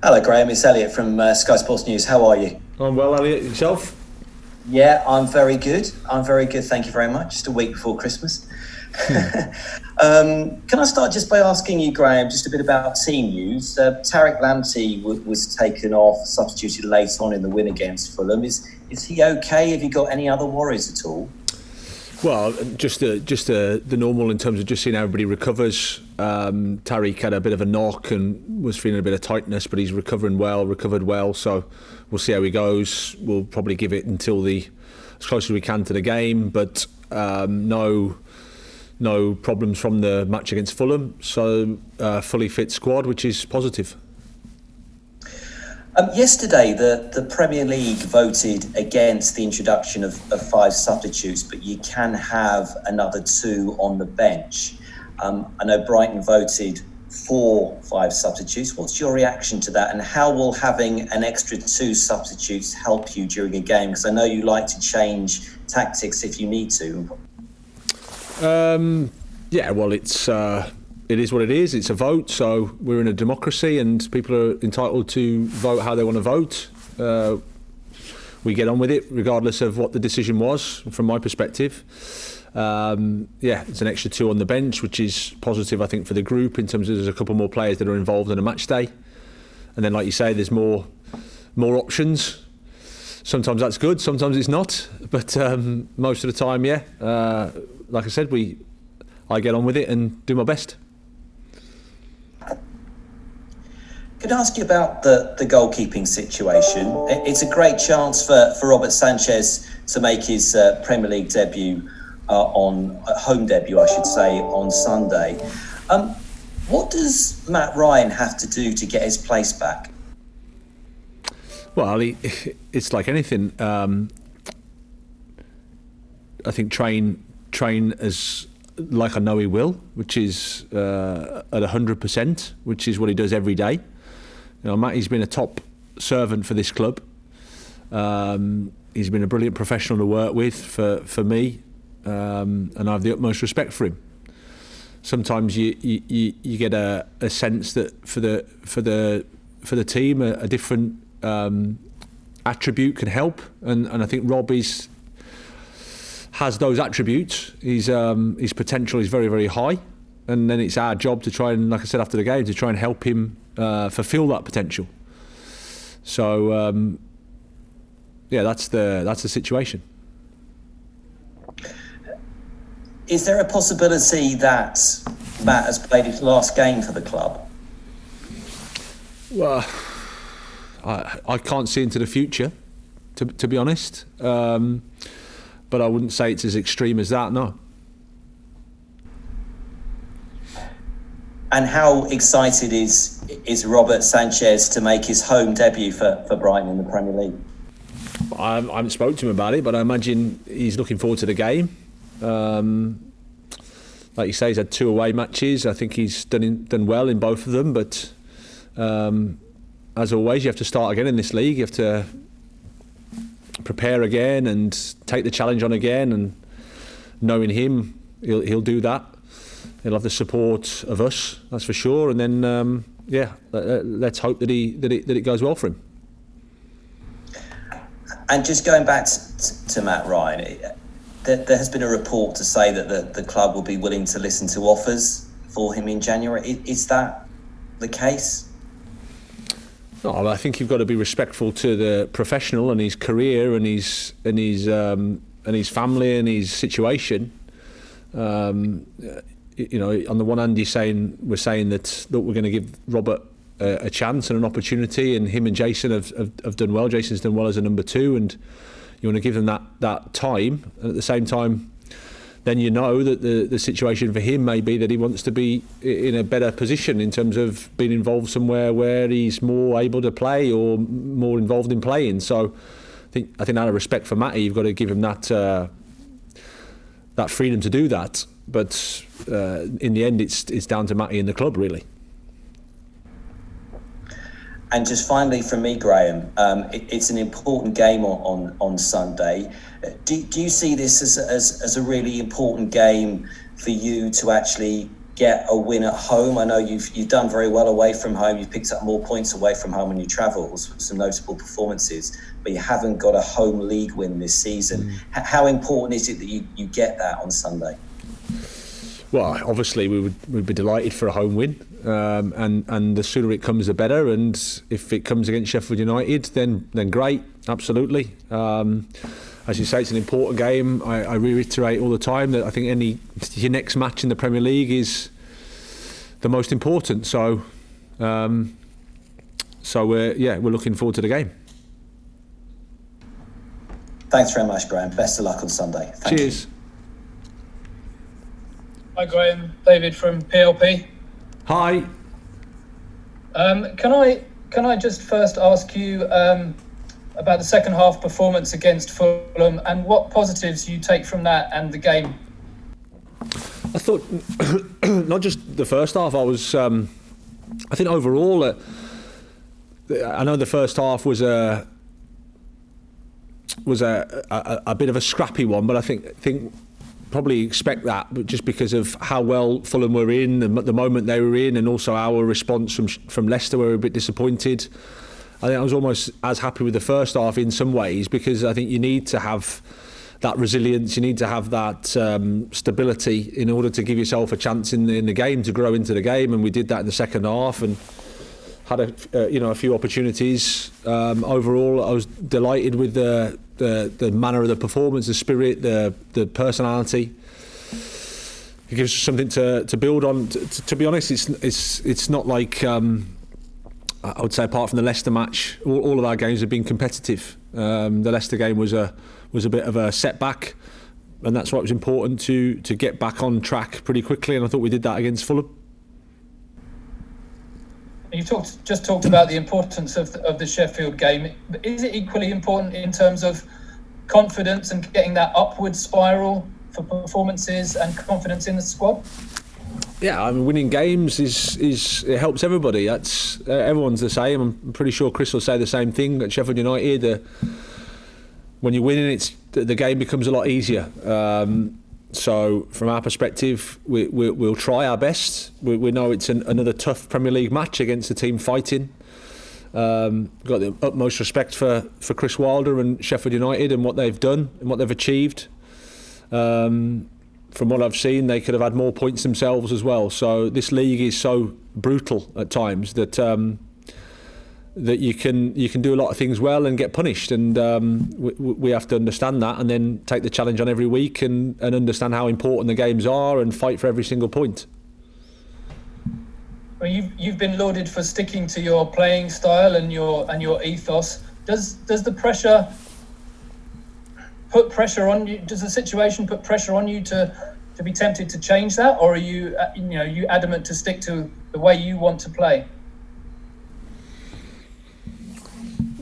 Hello, Graham. It's Elliot from Sky Sports News. How are you? I'm well, Elliot. Yourself? Yeah, I'm very good. Thank you very much. Just a week before Christmas. Can I start just by asking you, Graham, just a bit about team news? Tariq Lamptey was taken off, substituted late on in the win against Fulham. Is he okay? Have you got any other worries at all? Well, just the normal in terms of just seeing how everybody recovers. Tariq had a bit of a knock and was feeling a bit of tightness, but he's recovered well. So we'll see how he goes. We'll probably give it until as close as we can to the game, but no problems from the match against Fulham. So fully fit squad, which is positive. Yesterday, the Premier League voted against the introduction of 5 substitutes, but you can have another 2 on the bench. I know Brighton voted for 5 substitutes. What's your reaction to that, and how will having an extra 2 substitutes help you during a game? Because I know you like to change tactics if you need to. Yeah, well, it is what it is. It's a vote, so we're in a democracy and people are entitled to vote how they want to vote. We get on with it regardless of what the decision was, from my perspective. It's an extra 2 on the bench, which is positive, I think, for the group in terms of there's a couple more players that are involved in a match day. And then, like you say, there's more options. Sometimes that's good, sometimes it's not. But most of the time, like I said, I get on with it and do my best. Could I ask you about the goalkeeping situation? It's a great chance for Robert Sanchez to make his Premier League debut, home debut, I should say, on Sunday. What does Matt Ryan have to do to get his place back? Well, it's like anything. I think train as like I know he will, which is at 100%, which is what he does every day. You know, Matty's been a top servant for this club. He's been a brilliant professional to work with for me, and I have the utmost respect for him. Sometimes you get a sense that for the team a different attribute can help, and I think Rob has those attributes. His potential is very, very high, and then it's our job to try and, like I said after the game, to try and help him fulfil that potential. So that's the situation. Is there a possibility that Matt has played his last game for the club? Well, I can't see into the future, to be honest. But I wouldn't say it's as extreme as that, no. And how excited is Robert Sanchez to make his home debut for Brighton in the Premier League? I haven't spoken to him about it, but I imagine he's looking forward to the game. Like you say, he's had 2 away matches. I think he's done well in both of them, but as always, you have to start again in this league. You have to prepare again and take the challenge on again, and knowing him, he'll do that. He'll have the support of us, that's for sure. And then let's hope that it goes well for him. And just going back to Matt Ryan, there has been a report to say that the club will be willing to listen to offers for him in January. Is that the case? No, I think you've got to be respectful to the professional and his career and his family and his situation. You know, on the one hand, we're saying that we're going to give Robert a chance and an opportunity, and him and Jason have done well. Jason's done well as a number 2, and you want to give them that time. And at the same time, then you know that the situation for him may be that he wants to be in a better position in terms of being involved somewhere where he's more able to play or more involved in playing. So I think out of respect for Matty, you've got to give him that freedom to do that. But in the end, it's down to Matty and the club, really. And just finally from me, Graham, it's an important game on Sunday. Do you see this as a really important game for you to actually get a win at home. I know you've done very well away from home. You've picked up more points away from home in your travels with some notable performances, but you haven't got a home league win this season. How important is it that you get that on Sunday? Well, obviously we'd be delighted for a home win, and the sooner it comes the better. And if it comes against Sheffield United, then great, absolutely. As you say, it's an important game. I reiterate all the time that I think your next match in the Premier League is the most important. So we're looking forward to the game. Thanks very much, Graham. Best of luck on Sunday. Cheers. Hi, Graham. David from PLP. Hi. Can I just first ask you about the second half performance against Fulham and what positives you take from that and the game? I thought not just the first half. I think overall, I know the first half was a bit of a scrappy one, but I think probably expect that, but just because of how well Fulham were in, the moment they were in, and also our response from Leicester, where we were a bit disappointed. I think I was almost as happy with the first half in some ways, because I think you need to have that resilience, you need to have that stability in order to give yourself a chance in the game, to grow into the game, and we did that in the second half and had a few opportunities. Overall, I was delighted with the manner of the performance, the spirit, the personality. It gives us something to build on. To be honest, it's not like I would say, apart from the Leicester match, all of our games have been competitive. The Leicester game was a bit of a setback, and that's why it was important to get back on track pretty quickly. And I thought we did that against Fulham. You just talked about the importance of the Sheffield game. Is it equally important in terms of confidence and getting that upward spiral for performances and confidence in the squad? Yeah, I mean, winning games it helps everybody. That's everyone's the same. I'm pretty sure Chris will say the same thing at Sheffield United. When you're winning, the game becomes a lot easier. So from our perspective, we'll try our best. We know it's another tough Premier League match against a team fighting. Got the utmost respect for Chris Wilder and Sheffield United and what they've done and what they've achieved. From what I've seen, they could have had more points themselves as well. So this league is so brutal at times that that you can do a lot of things well and get punished, and we have to understand that and then take the challenge on every week and understand how important the games are and fight for every single point. Well, you've been lauded for sticking to your playing style and your ethos. Does the pressure put pressure on you? Does the situation put pressure on you to be tempted to change that, or are you adamant to stick to the way you want to play?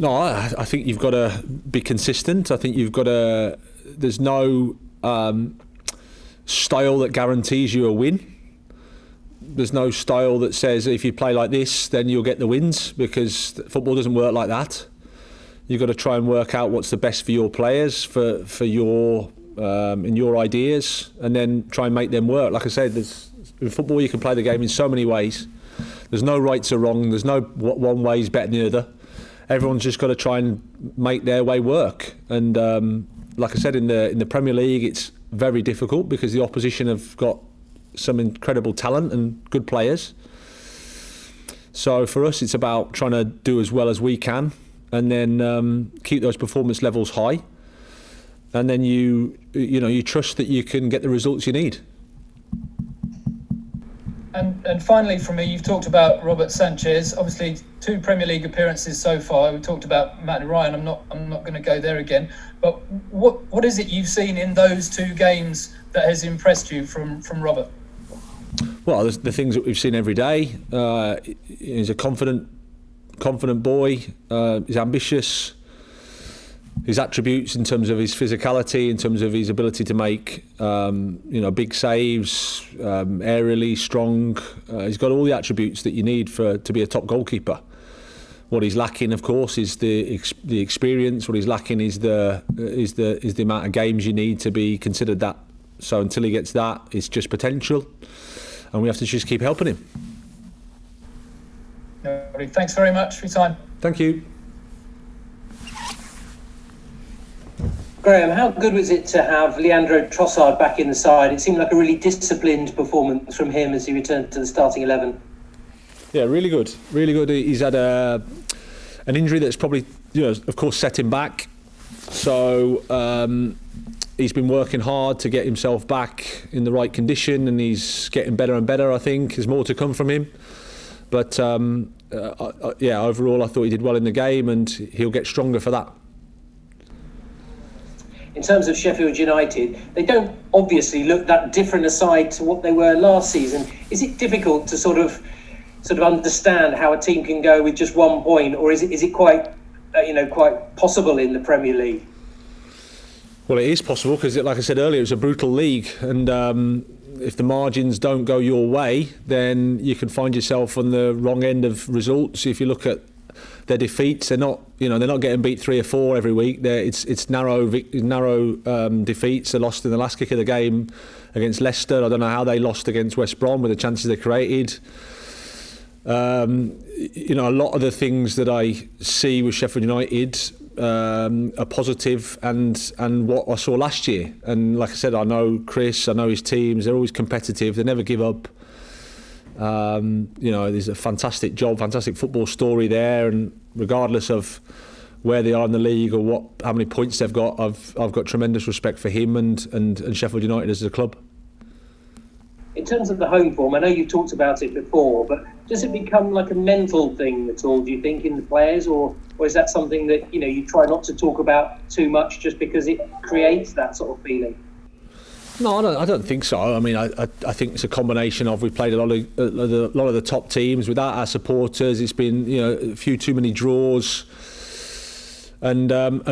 No, I think you've got to be consistent. I think you've got to. There's no style that guarantees you a win. There's no style that says if you play like this, then you'll get the wins, because football doesn't work like that. You've got to try and work out what's the best for your players, for your in your ideas, and then try and make them work. Like I said, in football you can play the game in so many ways. There's no rights or wrong. There's no one way is better than the other. Everyone's just got to try and make their way work. And like I said, in the Premier League, it's very difficult because the opposition have got some incredible talent and good players. So for us, it's about trying to do as well as we can, and then keep those performance levels high. And then you trust that you can get the results you need. And finally, from me, you've talked about Robert Sanchez. Obviously, 2 Premier League appearances so far. We talked about Matt and Ryan. I'm not going to go there again. But what is it you've seen in those 2 games that has impressed you from Robert? Well, the things that we've seen every day. He's a confident boy. He's ambitious. His attributes in terms of his physicality, in terms of his ability to make big saves, aerially strong. He's got all the attributes that you need to be a top goalkeeper. What he's lacking, of course, is the experience. What he's lacking is the amount of games you need to be considered that. So until he gets that, it's just potential. and we have to just keep helping him. Thanks very much for your time. Thank you. Graham, how good was it to have Leandro Trossard back in the side? It seemed like a really disciplined performance from him as he returned to the starting 11. Yeah, really good, really good. He's had an injury that's probably, of course, set him back. So he's been working hard to get himself back in the right condition, and he's getting better and better. I think there's more to come from him. But overall, I thought he did well in the game, and he'll get stronger for that. In terms of Sheffield United, they don't obviously look that different aside to what they were last season. Is it difficult to sort of understand how a team can go with just 1 point, or is it quite possible in the Premier League? Well, it is possible because, like I said earlier, it's a brutal league, and if the margins don't go your way, then you can find yourself on the wrong end of results. If you look at their defeats, they're not getting beat 3 or 4 every week. It's narrow defeats. They lost in the last kick of the game against Leicester. I don't know how they lost against West Brom with the chances they created. A lot of the things that I see with Sheffield United are positive, and what I saw last year. And like I said, I know Chris, I know his teams. They're always competitive. They never give up. There's a fantastic job, fantastic football story there, and regardless of where they are in the league or how many points they've got, I've got tremendous respect for him and Sheffield United as a club. In terms of the home form, I know you've talked about it before, but does it become like a mental thing at all, do you think, in the players, or is that something that you try not to talk about too much just because it creates that sort of feeling? No, I don't think so. I mean, I think it's a combination of we've played a lot of the top teams without our supporters. It's been a few too many draws, and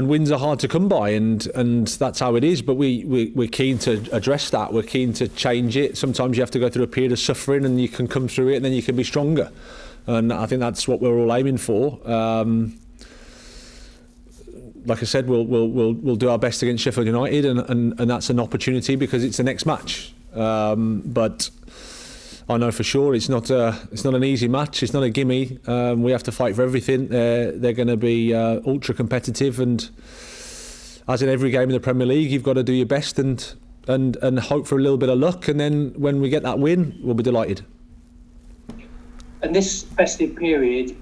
wins are hard to come by, and that's how it is. But we're keen to address that. We're keen to change it. Sometimes you have to go through a period of suffering, and you can come through it, and then you can be stronger. And I think that's what we're all aiming for. Like I said, we'll do our best against Sheffield United, and that's an opportunity because it's the next match. But I know for sure it's not an easy match. It's not a gimme. We have to fight for everything. They're going to be ultra competitive, and as in every game in the Premier League, you've got to do your best and hope for a little bit of luck. And then when we get that win, we'll be delighted. And this festive period,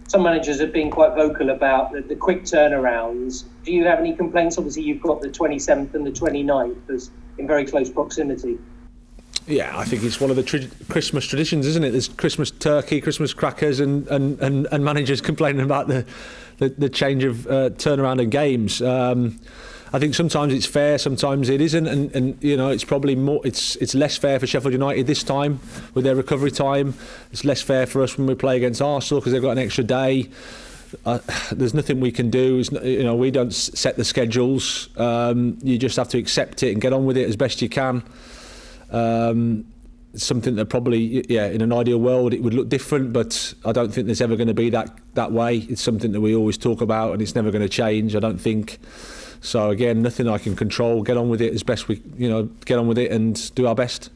some managers have been quite vocal about the quick turnarounds. Do you have any complaints? Obviously, you've got the 27th and the 29th as in very close proximity. Yeah, I think it's one of the Christmas traditions, isn't it? There's Christmas turkey, Christmas crackers, and managers complaining about the change of turnaround in games. I think sometimes it's fair, sometimes it isn't, and it's probably more. It's less fair for Sheffield United this time with their recovery time. It's less fair for us when we play against Arsenal because they've got an extra day. There's nothing we can do. We don't set the schedules. You just have to accept it and get on with it as best you can. Something that probably, in an ideal world, it would look different, but I don't think there's ever going to be that way. It's something that we always talk about, and it's never going to change, I don't think. So again, nothing I can control. Get on with it as best we, get on with it and do our best.